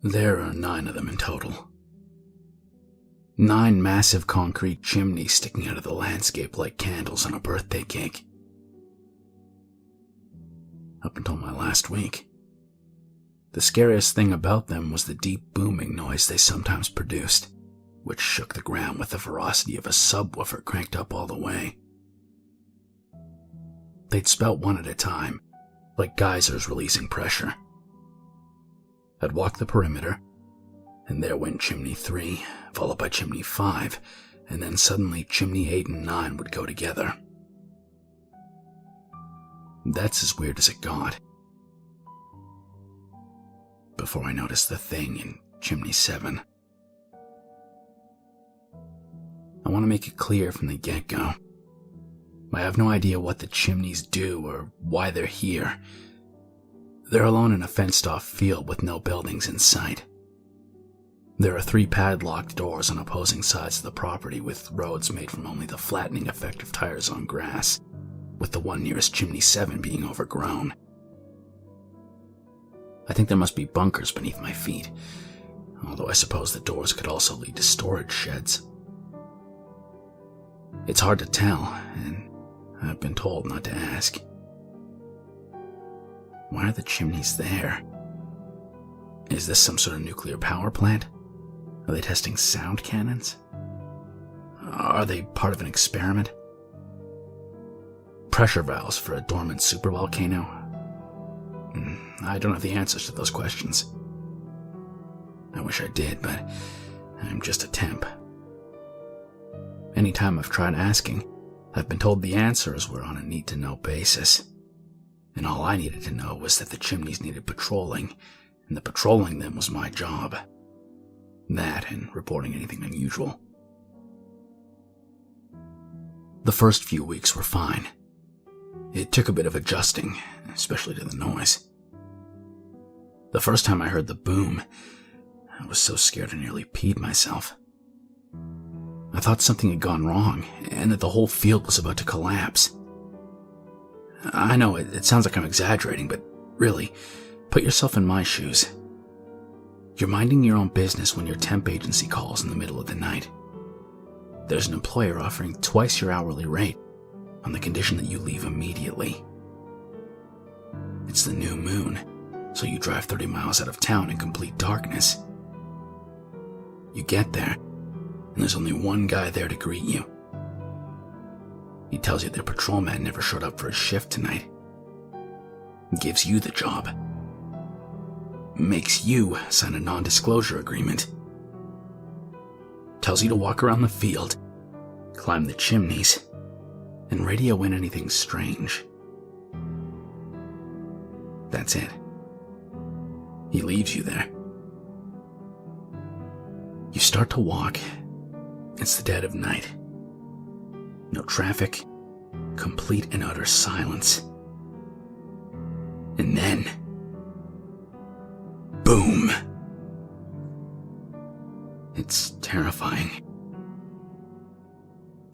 There are 9 of them in total. 9 massive concrete chimneys sticking out of the landscape like candles on a birthday cake. Up until my last week. The scariest thing about them was the deep booming noise they sometimes produced, which shook the ground with the ferocity of a subwoofer cranked up all the way. They'd spout one at a time, like geysers releasing pressure. I'd walk the perimeter, and there went Chimney 3, followed by Chimney 5, and then suddenly Chimney 8 and 9 would go together. That's as weird as it got. Before I noticed the thing in Chimney 7. I want to make it clear from the get-go. I have no idea what the chimneys do or why they're here. They're alone in a fenced-off field with no buildings in sight. There are 3 padlocked doors on opposing sides of the property with roads made from only the flattening effect of tires on grass, with the one nearest Chimney 7 being overgrown. I think there must be bunkers beneath my feet, although I suppose the doors could also lead to storage sheds. It's hard to tell, and I've been told not to ask. Why are the chimneys there? Is this some sort of nuclear power plant? Are they testing sound cannons? Are they part of an experiment? Pressure valves for a dormant supervolcano? I don't have the answers to those questions. I wish I did, but I'm just a temp. Anytime I've tried asking, I've been told the answers were on a need-to-know basis. And all I needed to know was that the chimneys needed patrolling, and that patrolling them was my job. That and reporting anything unusual. The first few weeks were fine. It took a bit of adjusting, especially to the noise. The first time I heard the boom, I was so scared I nearly peed myself. I thought something had gone wrong, and that the whole field was about to collapse. I know it sounds like I'm exaggerating, but really, put yourself in my shoes. You're minding your own business when your temp agency calls in the middle of the night. There's an employer offering twice your hourly rate on the condition that you leave immediately. It's the new moon, so you drive 30 miles out of town in complete darkness. You get there, and there's only one guy there to greet you. He tells you their patrolman never showed up for his shift tonight. Gives you the job. Makes you sign a non-disclosure agreement. Tells you to walk around the field, climb the chimneys, and radio in anything strange. That's it. He leaves you there. You start to walk. It's the dead of night. No traffic, complete and utter silence. And then, boom! It's terrifying.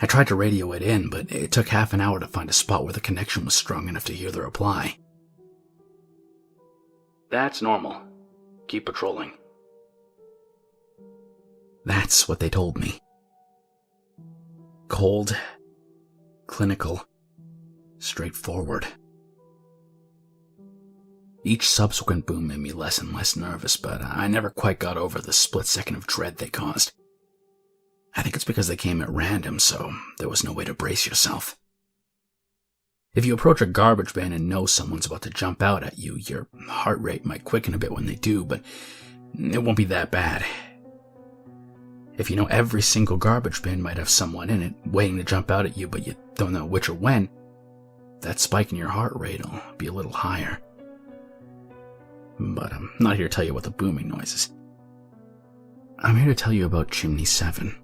I tried to radio it in, but it took half an hour to find a spot where the connection was strong enough to hear the reply. That's normal. Keep patrolling. That's what they told me. Cold, clinical, straightforward. Each subsequent boom made me less and less nervous, but I never quite got over the split second of dread they caused. I think it's because they came at random, so there was no way to brace yourself. If you approach a garbage bin and know someone's about to jump out at you, your heart rate might quicken a bit when they do, but it won't be that bad. If you know every single garbage bin might have someone in it waiting to jump out at you, but you don't know which or when, that spike in your heart rate will be a little higher. But I'm not here to tell you what the booming noise is. I'm here to tell you about Chimney 7.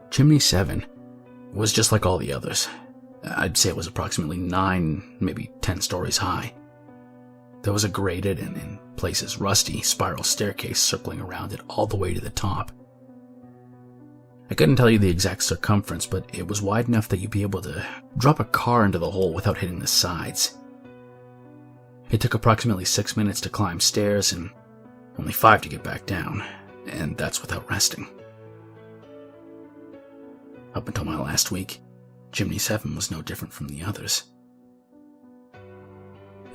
Chimney 7 was just like all the others. I'd say it was approximately 9, maybe 10 stories high. There was a grated and, in places, rusty spiral staircase circling around it all the way to the top. I couldn't tell you the exact circumference, but it was wide enough that you'd be able to drop a car into the hole without hitting the sides. It took approximately 6 minutes to climb stairs and only 5 to get back down, and that's without resting. Up until my last week, Chimney 7 was no different from the others.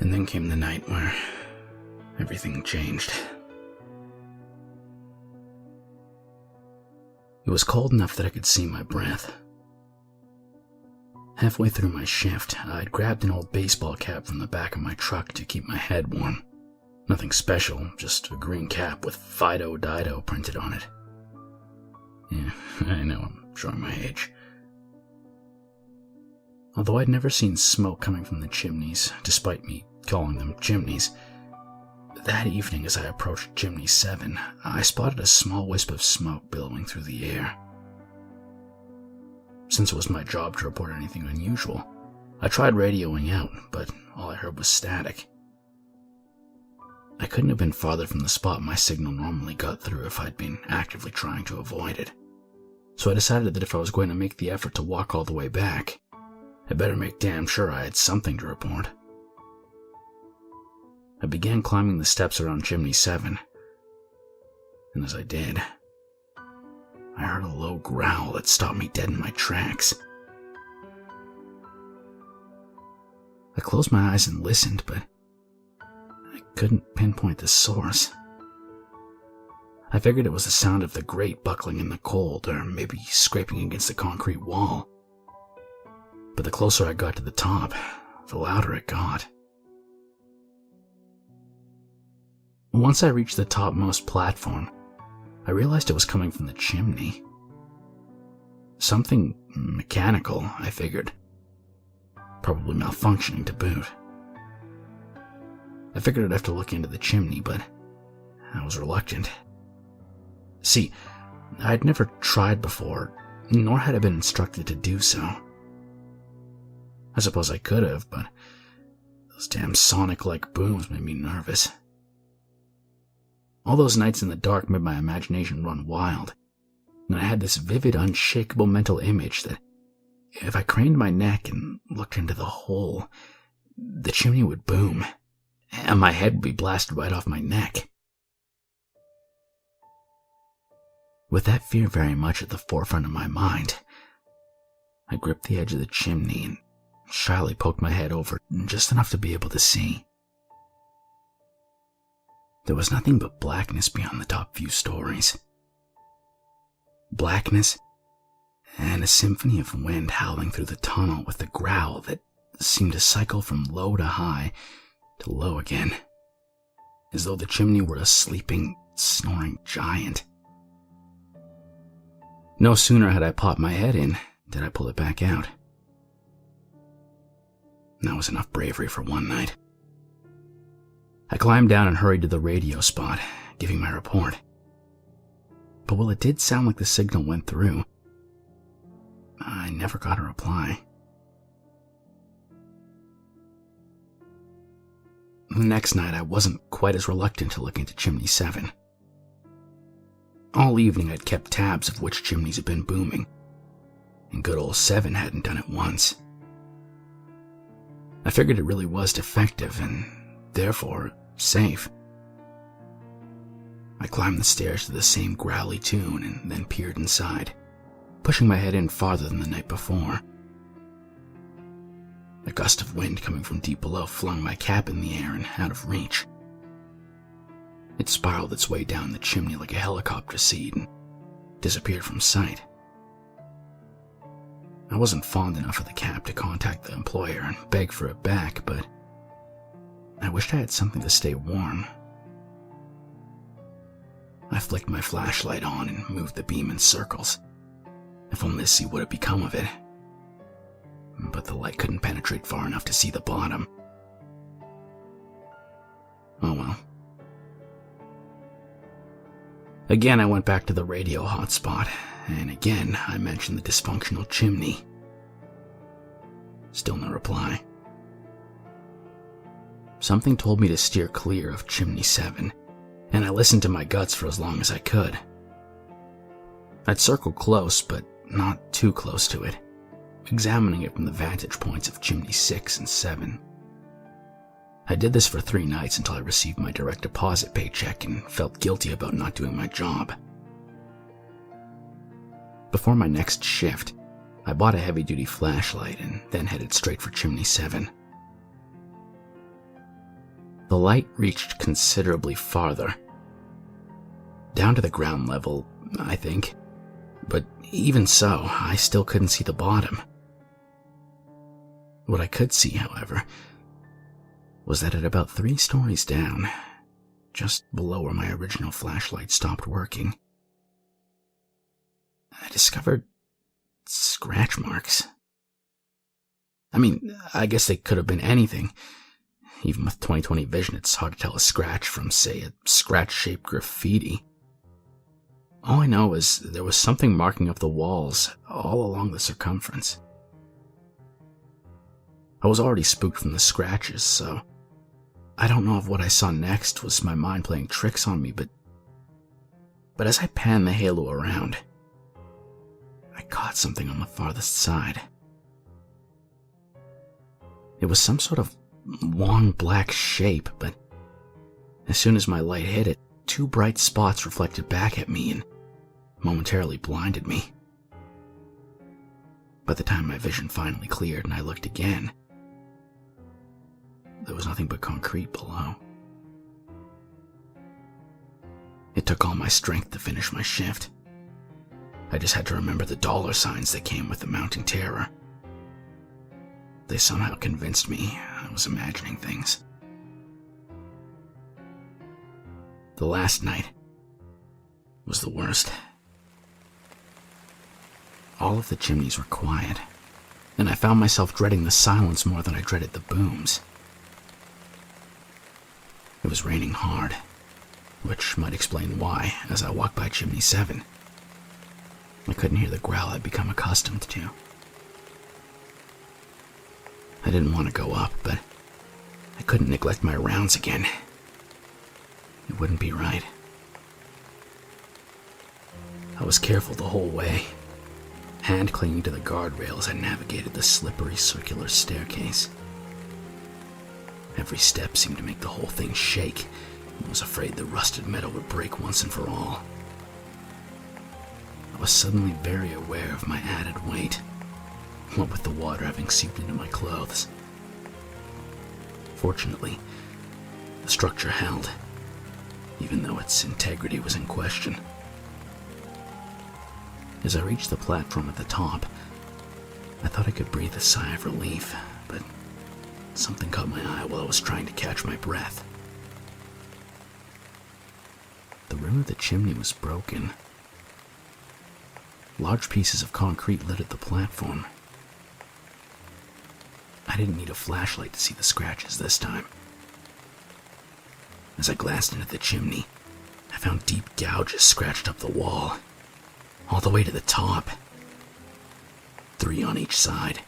And then came the night where everything changed. It was cold enough that I could see my breath. Halfway through my shift, I'd grabbed an old baseball cap from the back of my truck to keep my head warm. Nothing special, just a green cap with Fido Dido printed on it. Yeah, I know, I'm showing my age. Although I'd never seen smoke coming from the chimneys, despite me calling them chimneys, that evening as I approached Chimney 7, I spotted a small wisp of smoke billowing through the air. Since it was my job to report anything unusual, I tried radioing out, but all I heard was static. I couldn't have been farther from the spot my signal normally got through if I'd been actively trying to avoid it. So I decided that if I was going to make the effort to walk all the way back, I'd better make damn sure I had something to report. I began climbing the steps around Chimney 7, and as I did, I heard a low growl that stopped me dead in my tracks. I closed my eyes and listened, but I couldn't pinpoint the source. I figured it was the sound of the grate buckling in the cold, or maybe scraping against the concrete wall. But the closer I got to the top, the louder it got. Once I reached the topmost platform, I realized it was coming from the chimney. Something mechanical, I figured. Probably malfunctioning to boot. I figured I'd have to look into the chimney, but I was reluctant. See, I'd never tried before, nor had I been instructed to do so. I suppose I could have, but those damn sonic-like booms made me nervous. All those nights in the dark made my imagination run wild, and I had this vivid, unshakable mental image that if I craned my neck and looked into the hole, the chimney would boom, and my head would be blasted right off my neck. With that fear very much at the forefront of my mind, I gripped the edge of the chimney and shyly poked my head over just enough to be able to see. There was nothing but blackness beyond the top few stories. Blackness and a symphony of wind howling through the tunnel with a growl that seemed to cycle from low to high to low again, as though the chimney were a sleeping, snoring giant. No sooner had I popped my head in did I pull it back out. That was enough bravery for one night. I climbed down and hurried to the radio spot, giving my report. But while it did sound like the signal went through, I never got a reply. The next night, I wasn't quite as reluctant to look into Chimney 7. All evening, I'd kept tabs of which chimneys had been booming, and good old 7 hadn't done it once. I figured it really was defective and therefore safe. I climbed the stairs to the same growly tune and then peered inside, pushing my head in farther than the night before. A gust of wind coming from deep below flung my cap in the air and out of reach. It spiraled its way down the chimney like a helicopter seed and disappeared from sight. I wasn't fond enough of the cap to contact the employer and beg for it back, but I wished I had something to stay warm. I flicked my flashlight on and moved the beam in circles, if only to see what had become of it. But the light couldn't penetrate far enough to see the bottom. Oh well. Again, I went back to the radio hotspot, and again I mentioned the dysfunctional chimney. Still no reply. Something told me to steer clear of Chimney 7, and I listened to my guts for as long as I could. I'd circled close, but not too close to it, examining it from the vantage points of Chimney 6 and 7. I did this for 3 nights until I received my direct deposit paycheck and felt guilty about not doing my job. Before my next shift, I bought a heavy-duty flashlight and then headed straight for Chimney 7. The light reached considerably farther, down to the ground level, I think, but even so, I still couldn't see the bottom. What I could see, however, was that at about 3 stories down, just below where my original flashlight stopped working, I discovered scratch marks. I mean, I guess they could have been anything. Even with 20/20 vision, it's hard to tell a scratch from, say, a scratch-shaped graffiti. All I know is there was something marking up the walls all along the circumference. I was already spooked from the scratches, so I don't know if what I saw next was my mind playing tricks on me, but as I panned the halo around, I caught something on the farthest side. It was some sort of long black shape, but as soon as my light hit it, 2 bright spots reflected back at me and momentarily blinded me. By the time my vision finally cleared and I looked again, there was nothing but concrete below. It took all my strength to finish my shift. I just had to remember the dollar signs that came with the mounting terror. They somehow convinced me I was imagining things. The last night was the worst. All of the chimneys were quiet, and I found myself dreading the silence more than I dreaded the booms. It was raining hard, which might explain why, as I walked by Chimney 7, I couldn't hear the growl I'd become accustomed to. I didn't want to go up, but I couldn't neglect my rounds again. It wouldn't be right. I was careful the whole way, hand clinging to the guardrail as I navigated the slippery circular staircase. Every step seemed to make the whole thing shake, and I was afraid the rusted metal would break once and for all. I was suddenly very aware of my added weight, what with the water having seeped into my clothes. Fortunately, the structure held, even though its integrity was in question. As I reached the platform at the top, I thought I could breathe a sigh of relief, but something caught my eye while I was trying to catch my breath. The rim of the chimney was broken. Large pieces of concrete littered the platform. I didn't need a flashlight to see the scratches this time. As I glanced into the chimney, I found deep gouges scratched up the wall, all the way to the top. 3 on each side,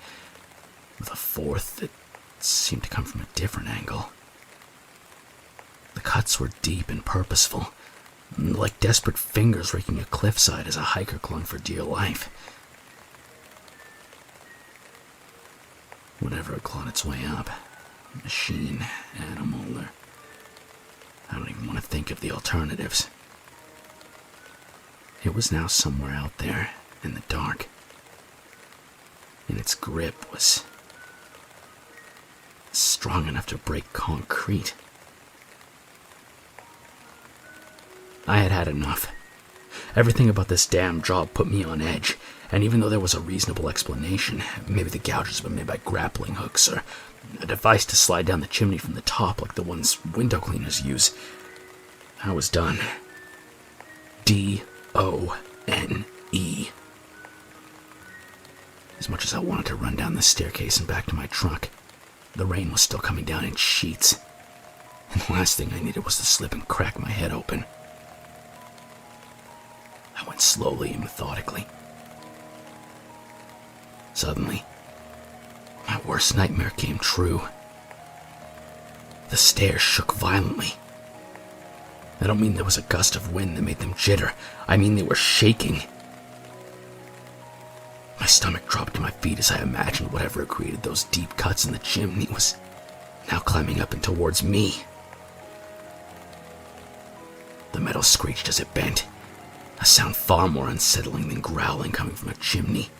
with a 4th that seemed to come from a different angle. The cuts were deep and purposeful, like desperate fingers raking a cliffside as a hiker clung for dear life. Whatever had clawed its way up, machine, animal, or I don't even want to think of the alternatives. It was now somewhere out there in the dark, and its grip was strong enough to break concrete. I had had enough. Everything about this damn job put me on edge, and even though there was a reasonable explanation, maybe the gouges were made by grappling hooks or a device to slide down the chimney from the top like the ones window cleaners use, I was done. D-O-N-E. As much as I wanted to run down the staircase and back to my truck, the rain was still coming down in sheets, and the last thing I needed was to slip and crack my head open. I went slowly and methodically. Suddenly, my worst nightmare came true. The stairs shook violently. I don't mean there was a gust of wind that made them jitter. I mean they were shaking. My stomach dropped to my feet as I imagined whatever created those deep cuts in the chimney was now climbing up and towards me. The metal screeched as it bent, a sound far more unsettling than growling coming from a chimney.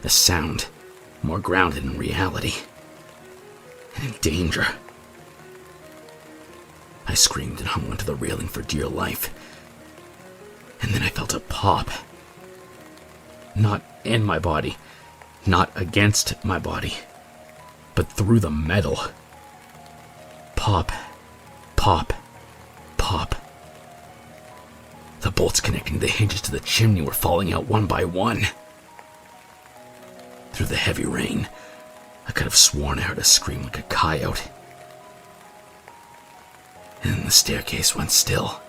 A sound more grounded in reality and in danger. I screamed and hung onto the railing for dear life. And then I felt a pop. Not in my body, not against my body, but through the metal. Pop, pop, pop. The bolts connecting the hinges to the chimney were falling out one by one. Through the heavy rain, I could have sworn I heard a scream like a coyote. And then the staircase went still.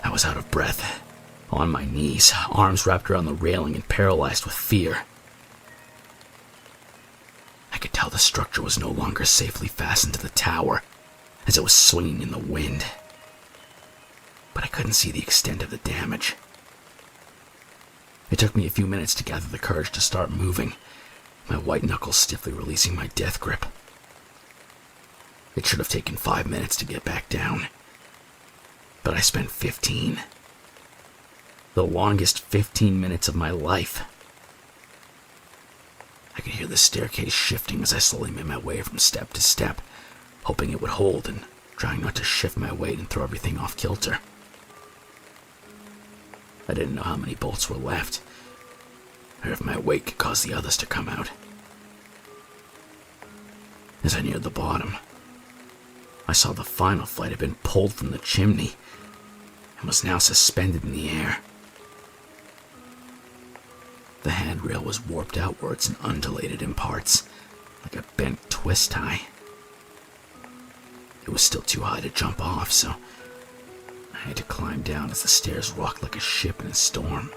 I was out of breath, on my knees, arms wrapped around the railing and paralyzed with fear. I could tell the structure was no longer safely fastened to the tower, as it was swinging in the wind. But I couldn't see the extent of the damage. It took me a few minutes to gather the courage to start moving, my white knuckles stiffly releasing my death grip. It should have taken 5 minutes to get back down, but I spent 15. The longest 15 minutes of my life. I could hear the staircase shifting as I slowly made my way from step to step, hoping it would hold and trying not to shift my weight and throw everything off kilter. I didn't know how many bolts were left, or if my weight could cause the others to come out. As I neared the bottom, I saw the final flight had been pulled from the chimney and was now suspended in the air. The handrail was warped outwards and undulated in parts, like a bent twist tie. It was still too high to jump off, so I had to climb down as the stairs rocked like a ship in a storm.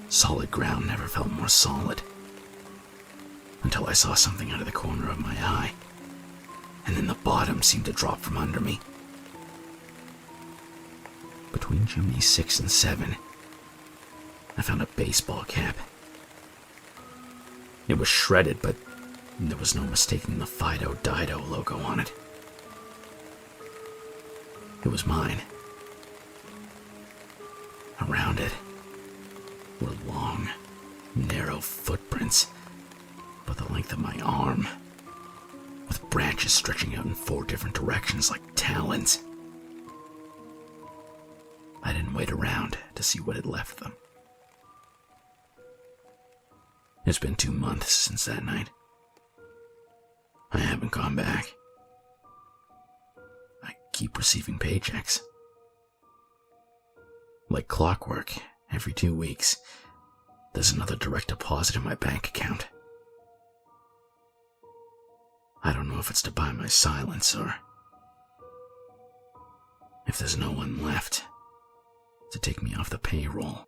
Solid ground never felt more solid, until I saw something out of the corner of my eye, and then the bottom seemed to drop from under me. Between chimneys 6 and 7, I found a baseball cap. It was shredded, but there was no mistaking the Fido Dido logo on it. It was mine. Around it were long, narrow footprints about the length of my arm, with branches stretching out in 4 different directions like talons. I didn't wait around to see what had left them. It's been 2 months since that night. I haven't gone back. I keep receiving paychecks. Like clockwork, every 2 weeks, there's another direct deposit in my bank account. I don't know if it's to buy my silence or if there's no one left to take me off the payroll.